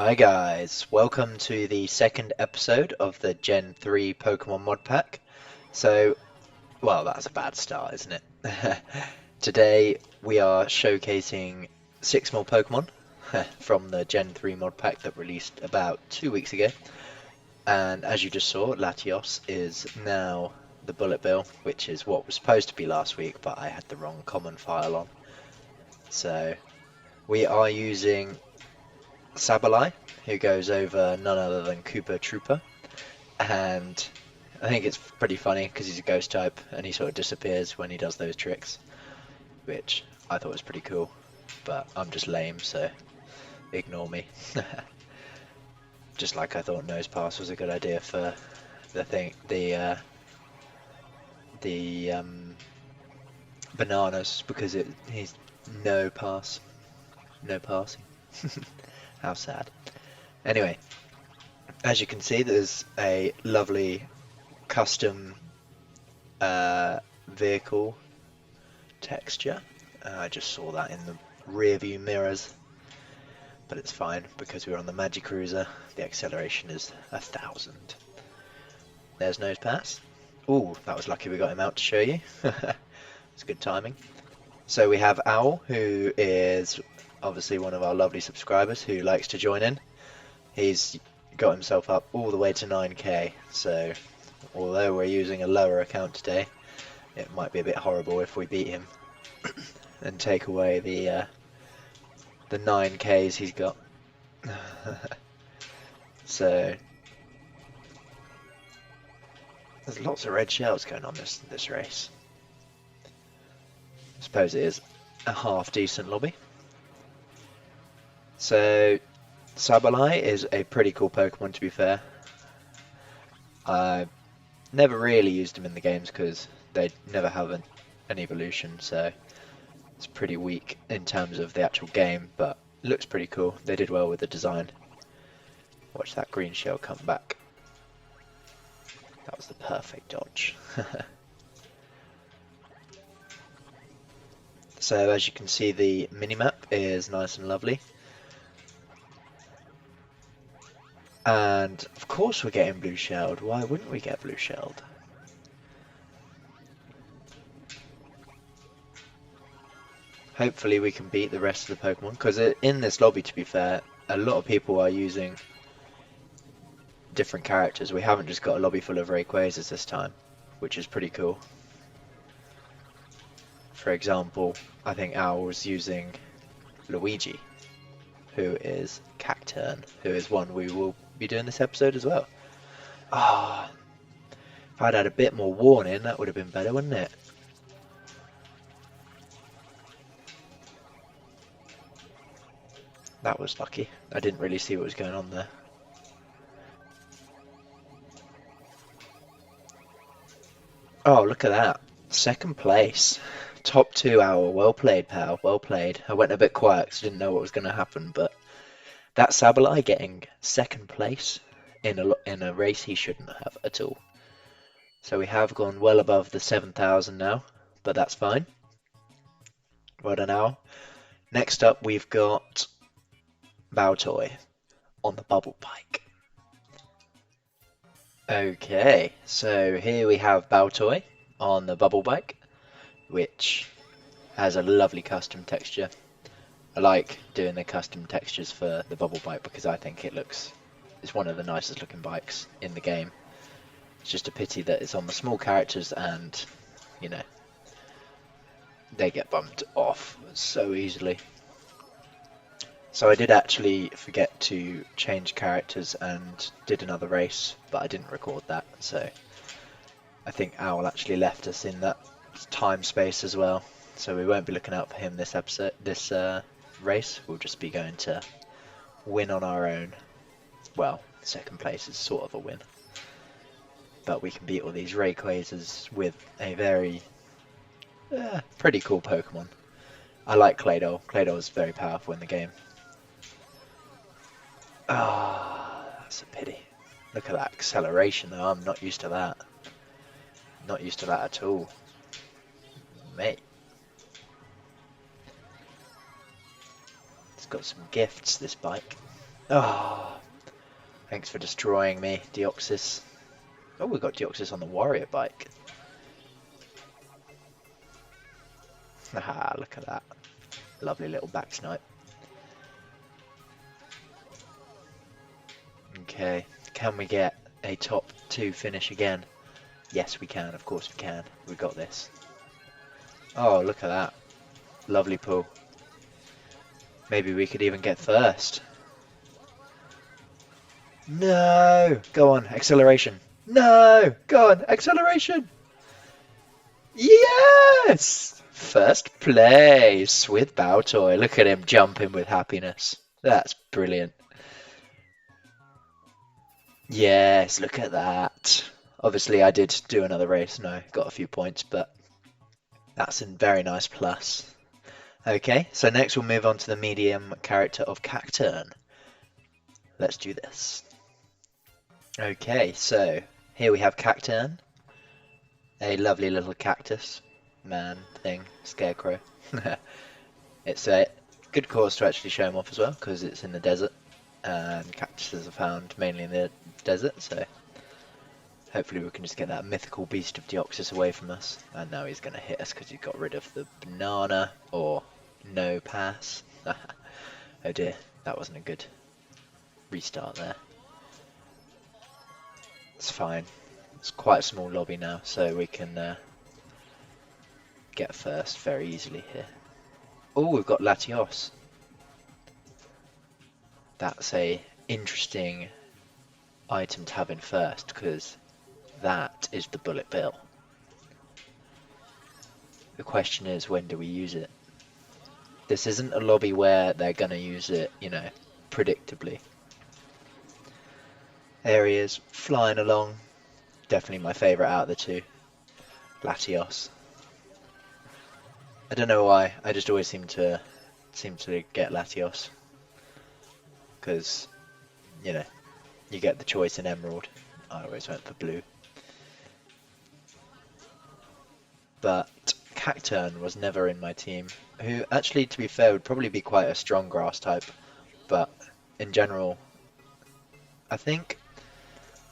Hi guys, welcome to the second episode of the Gen 3 Pokemon mod pack. Well, that's a bad start, isn't it? Today we are showcasing 6 more Pokemon from the Gen 3 mod pack that released about 2 weeks ago. And as you just saw, Latios is now the Bullet Bill, which is what was supposed to be last week, but I had the wrong common file on. So we are using Sableye, who goes over none other than Koopa Troopa, and I think it's pretty funny because he's a ghost type and he sort of disappears when he does those tricks, which I thought was pretty cool, but I'm just lame, so ignore me. Just like I thought Nose Pass was a good idea for the bananas, because he's no pass, no passing. How sad. Anyway, as you can see, there's a lovely custom vehicle texture. I just saw that in the rear view mirrors, but it's fine because we're on the Magicruiser. The acceleration is 1,000. There's Nose Pass. Ooh, that was lucky we got him out to show you. It's good timing. So we have Owl, who is obviously one of our lovely subscribers who likes to join in. He's got himself up all the way to 9k, so although we're using a lower account today, it might be a bit horrible if we beat him and take away the 9ks he's got. So there's lots of red shells going on this race. I suppose it is a half decent lobby. So Sableye is a pretty cool Pokemon, to be fair. I never really used him in the games because they never have an evolution, so it's pretty weak in terms of the actual game, but it looks pretty cool. They did well with the design. Watch that green shell come back. That was the perfect dodge. So as you can see, the minimap is nice and lovely. And of course we're getting blue shelled. Why wouldn't we get blue shelled? Hopefully we can beat the rest of the Pokemon, because in this lobby, to be fair, a lot of people are using different characters. We haven't just got a lobby full of Rayquazas this time, which is pretty cool. For example, I think Owl was using Luigi, who is Cacturn, who is one we will be doing this episode as well. Ah, if I'd had a bit more warning, that would have been better, wouldn't it? That was lucky. I didn't really see what was going on there. Oh, look at that. Second place. Top 2 Owl. Well played, pal. Well played. I went a bit quiet because I didn't know what was going to happen, but that Sableye getting second place in a race he shouldn't have at all. So we have gone well above the 7,000 now, but that's fine. Well done, Owl. Next up, we've got Baltoy on the bubble bike. Okay, so here we have Baltoy on the bubble bike, which has a lovely custom texture. I like doing the custom textures for the bubble bike because I think it's one of the nicest looking bikes in the game. It's just a pity that it's on the small characters and, you know, they get bumped off so easily. So I did actually forget to change characters and did another race, but I didn't record that, so I think Owl actually left us in that time space as well. So we won't be looking out for him this race. We'll just be going to win on our own. Well, second place is sort of a win, but we can beat all these Rayquazas with a very pretty cool Pokemon. I like Claydol. Claydol is very powerful in the game. Ah, that's a pity. Look at that acceleration though. I'm not used to that. Not used to that at all. Mate. It's got some gifts, this bike. Oh, thanks for destroying me, Deoxys. Oh, we got Deoxys on the warrior bike. Haha, look at that. Lovely little back snipe. Okay, can we get a top 2 finish again? Yes, we can, of course we can. We got this. Oh, look at that. Lovely pull. Maybe we could even get first. No! Go on, acceleration. No! Go on, acceleration! Yes! First place with Baltoy. Look at him jumping with happiness. That's brilliant. Yes, look at that. Obviously, I did do another race. No, got a few points, but that's a very nice plus. Okay, so next we'll move on to the medium character of Cacturn. Let's do this. Okay, so here we have Cacturn, a lovely little cactus man thing, scarecrow. It's a good cause to actually show him off as well, because it's in the desert, and cactuses are found mainly in the desert, so hopefully we can just get that mythical beast of Deoxys away from us. And now he's going to hit us because he got rid of the banana, or no pass. Oh dear, that wasn't a good restart there. It's fine. It's quite a small lobby now, so we can get first very easily here. Oh, we've got Latios. That's a interesting item to have in first, because that is the bullet bill. The question is, when do we use it? This isn't a lobby where they're going to use it, you know, predictably. There he is, flying along. Definitely my favourite out of the two. Latios. I don't know why, I just always seem to get Latios. Because, you know, you get the choice in Emerald. I always went for blue. But Cacturn was never in my team, who actually, to be fair, would probably be quite a strong grass type, but in general, I think,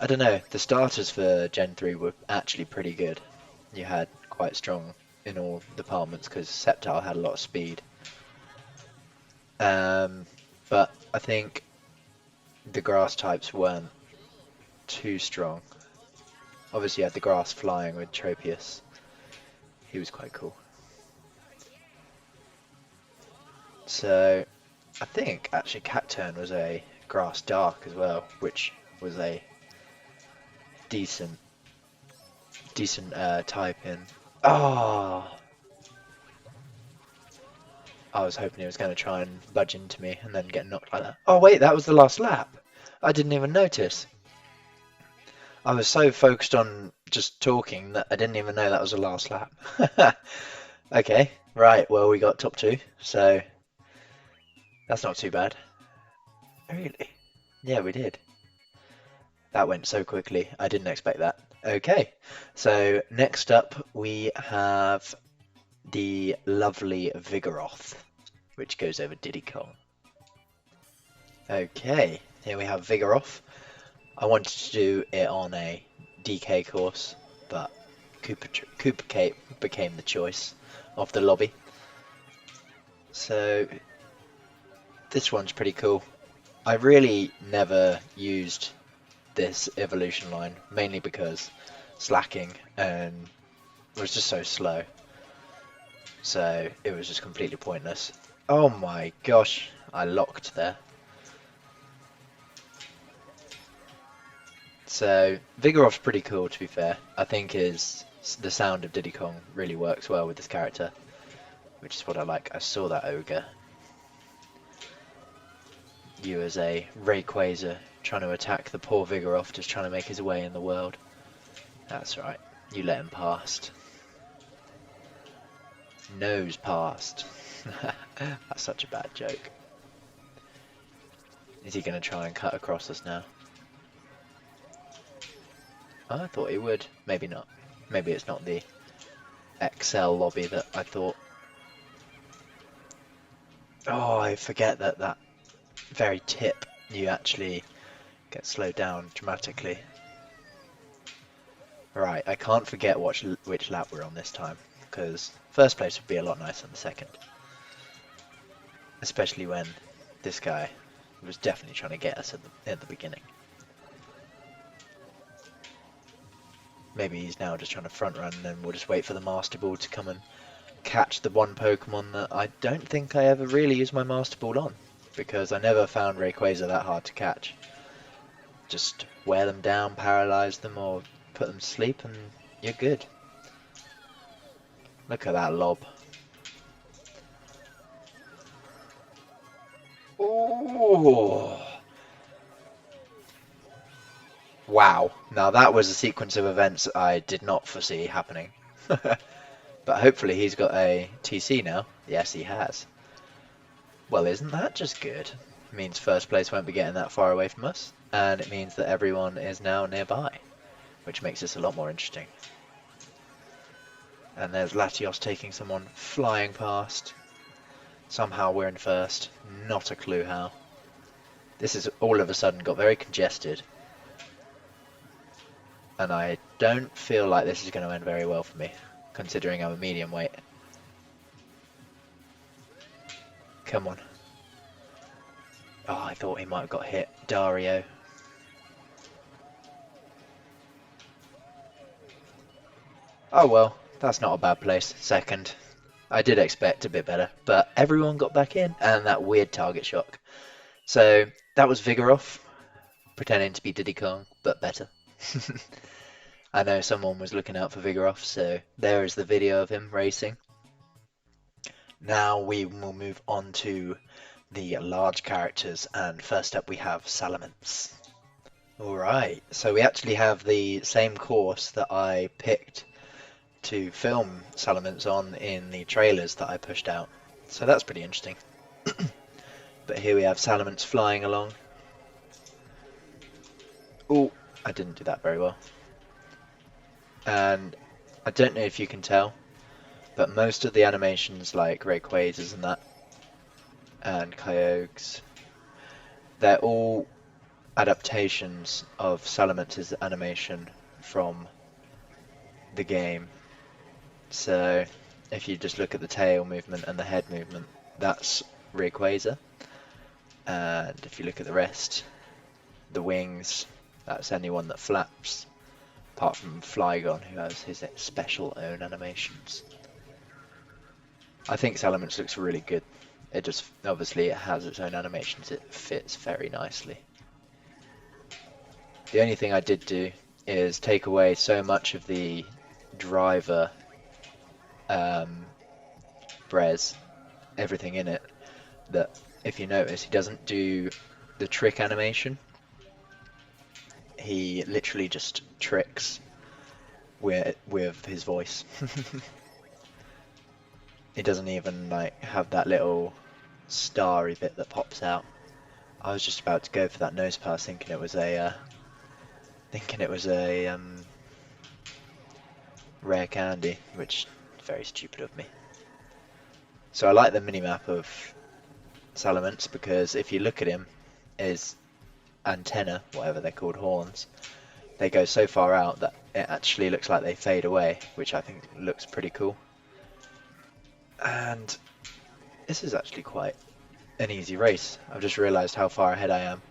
I don't know, the starters for Gen 3 were actually pretty good. You had quite strong in all departments, because Sceptile had a lot of speed. But I think the grass types weren't too strong. Obviously you had the grass flying with Tropius. He was quite cool. So I think actually Cacturn was a grass dark as well, which was a decent type in. Oh, I was hoping he was going to try and budge into me and then get knocked like that. Oh wait, that was the last lap. I didn't even notice. I was so focused on just talking that I didn't even know that was the last lap. Okay, right, well we got top 2, so that's not too bad. Really? Yeah, we did. That went so quickly, I didn't expect that. Okay, so next up we have the lovely Vigoroth, which goes over Diddy Kong. Okay, here we have Vigoroth. I wanted to do it on a DK course, but Cooper Cape became the choice of the lobby. So this one's pretty cool. I really never used this evolution line, mainly because slacking and was just so slow. So it was just completely pointless. Oh my gosh, I locked there. So Vigoroth's pretty cool, to be fair. I think the sound of Diddy Kong really works well with this character, which is what I like. I saw that ogre. You as a Rayquaza trying to attack the poor Vigoroth, just trying to make his way in the world. That's right, you let him past. Nose past. That's such a bad joke. Is he going to try and cut across us now? I thought he would. Maybe not. Maybe it's not the XL lobby that I thought. Oh, I forget that very tip you actually get slowed down dramatically. Right, I can't forget which lap we're on this time, because first place would be a lot nicer than the second. Especially when this guy was definitely trying to get us at the beginning. Maybe he's now just trying to front run and then we'll just wait for the Master Ball to come and catch the one Pokemon that I don't think I ever really used my Master Ball on, because I never found Rayquaza that hard to catch. Just wear them down, paralyze them, or put them to sleep and you're good. Look at that lob. Ooh. Wow, now that was a sequence of events I did not foresee happening. But hopefully he's got a TC now. Yes, he has. Well, isn't that just good? It means first place won't be getting that far away from us, and it means that everyone is now nearby, which makes this a lot more interesting. And there's Latios taking someone flying past. Somehow we're in first. Not a clue how. This has all of a sudden got very congested. And I don't feel like this is going to end very well for me, considering I'm a medium weight. Come on. Oh, I thought he might have got hit. Dario. Oh well, that's not a bad place. Second. I did expect a bit better, but everyone got back in, and that weird target shock. So, that was Vigoroth, pretending to be Diddy Kong, but better. I know someone was looking out for Vigoroth, so there is the video of him racing. Now we will move on to the large characters, and first up we have Salamance. Alright, so we actually have the same course that I picked to film Salamance on in the trailers that I pushed out. So that's pretty interesting. But here we have Salamance flying along. Oh, I didn't do that very well. And I don't know if you can tell, but most of the animations like Rayquazas and that, and Kyogres, they're all adaptations of Salamance's animation from the game. So if you just look at the tail movement and the head movement, that's Rayquaza. And if you look at the rest, the wings, that's anyone that flaps, apart from Flygon, who has his special own animations. I think Salamence looks really good. It just, obviously it has its own animations, it fits very nicely. The only thing I did do is take away so much of the driver Brez, everything in it, that if you notice, he doesn't do the trick animation. He literally just tricks with his voice. He doesn't even like have that little starry bit that pops out. I was just about to go for that nose pass, thinking it was a rare candy, which is very stupid of me. So I like the minimap of Salamance because if you look at him, his antenna, whatever they're called, horns, they go so far out that it actually looks like they fade away, which I think looks pretty cool. And this is actually quite an easy race. I've just realised how far ahead I am.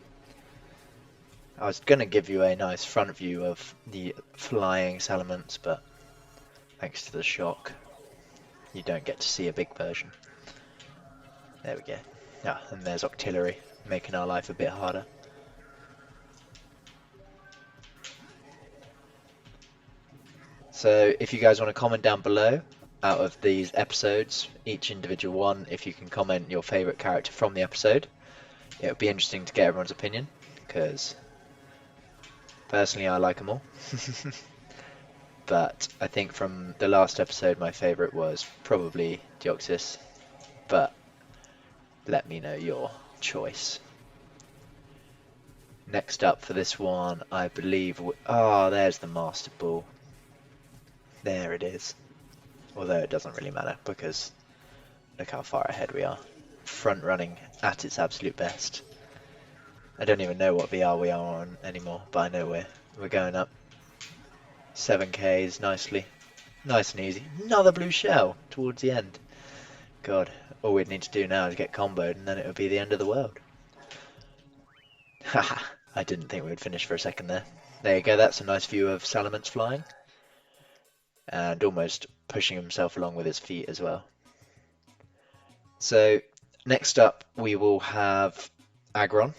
I was going to give you a nice front view of the flying Salamance, but thanks to the shock, you don't get to see a big version. There we go. Ah, and there's Octillery, making our life a bit harder. So if you guys want to comment down below, out of these episodes, each individual one, if you can comment your favourite character from the episode, it would be interesting to get everyone's opinion, because personally I like them all. But I think from the last episode my favourite was probably Deoxys, but let me know your choice. Next up for this one, I believe, there's the Master Ball. There it is. Although it doesn't really matter because look how far ahead we are. Front running at its absolute best. I don't even know what VR we are on anymore, but I know we're going up. 7Ks, nicely. Nice and easy. Another blue shell towards the end. God, all we'd need to do now is get comboed and then it would be the end of the world. Haha, I didn't think we would finish for a second there. There you go, that's a nice view of Salamance flying. And almost pushing himself along with his feet as well. So, next up we will have Agaron.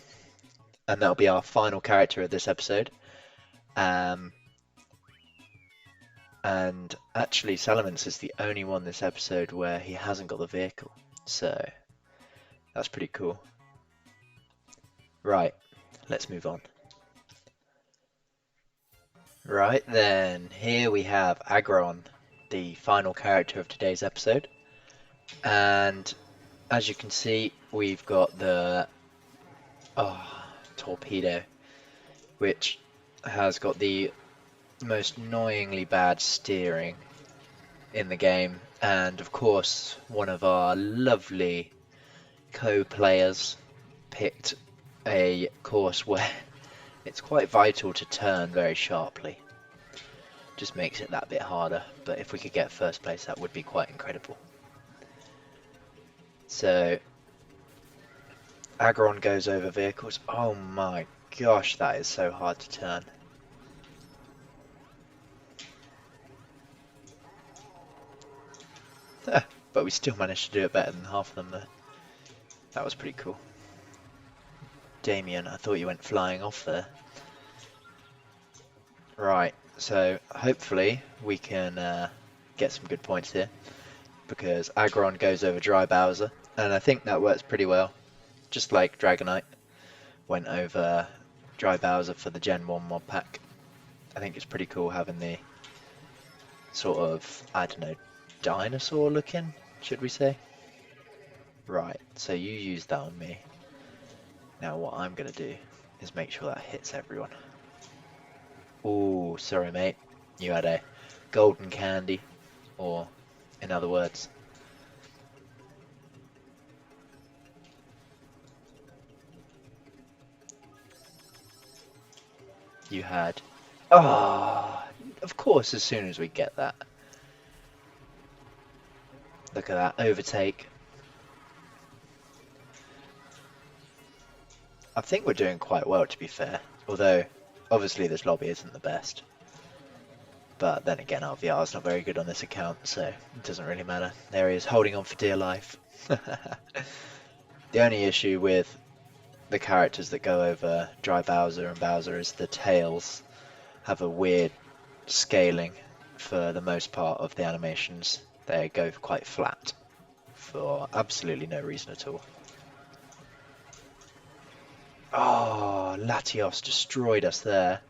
And that'll be our final character of this episode. And actually, Salamance is the only one this episode where he hasn't got the vehicle. So, that's pretty cool. Right, let's move on. Right then, here we have Agaron, the final character of today's episode. And as you can see, we've got the torpedo, which has got the most annoyingly bad steering in the game, and of course one of our lovely co-players picked a course where it's quite vital to turn very sharply. Just makes it that bit harder, but if we could get first place that would be quite incredible. So Agaron goes over vehicles. Oh my gosh, that is so hard to turn. But we still managed to do it better than half of them there. That was pretty cool. Damien, I thought you went flying off there. Right, so hopefully we can get some good points here. Because Agaron goes over Dry Bowser, and I think that works pretty well. Just like Dragonite went over Dry Bowser for the Gen 1 mod pack. I think it's pretty cool having the sort of, I don't know, dinosaur looking, should we say? Right, so you use that on me. Now what I'm going to do is make sure that hits everyone. Ooh, sorry mate, you had a golden candy, or in other words. You had... of course as soon as we get that. Look at that, overtake. I think we're doing quite well, to be fair. Although, obviously this lobby isn't the best. But then again, our VR is not very good on this account, so it doesn't really matter. There he is, holding on for dear life. The only issue with the characters that go over Dry Bowser and Bowser is the tails have a weird scaling for the most part of the animations. They go quite flat for absolutely no reason at all. Oh, Latios destroyed us there.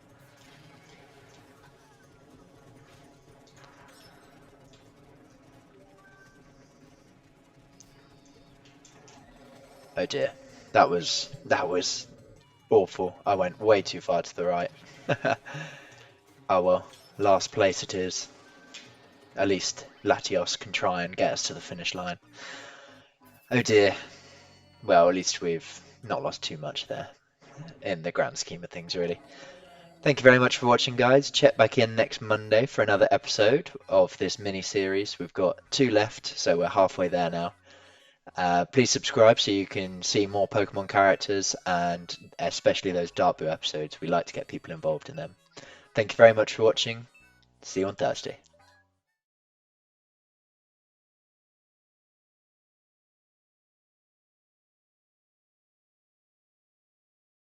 Oh dear, that was awful. I went way too far to the right. Oh well, last place it is. At least Latios can try and get us to the finish line. Oh dear. Well, at least we've not lost too much there, in the grand scheme of things, really. Thank you very much for watching, guys. Check back in next Monday for another episode of this mini-series. We've got 2 left, so we're halfway there now. Please subscribe so you can see more Pokemon characters, and especially those Dark Blue episodes. We like to get people involved in them. Thank you very much for watching. See you on Thursday.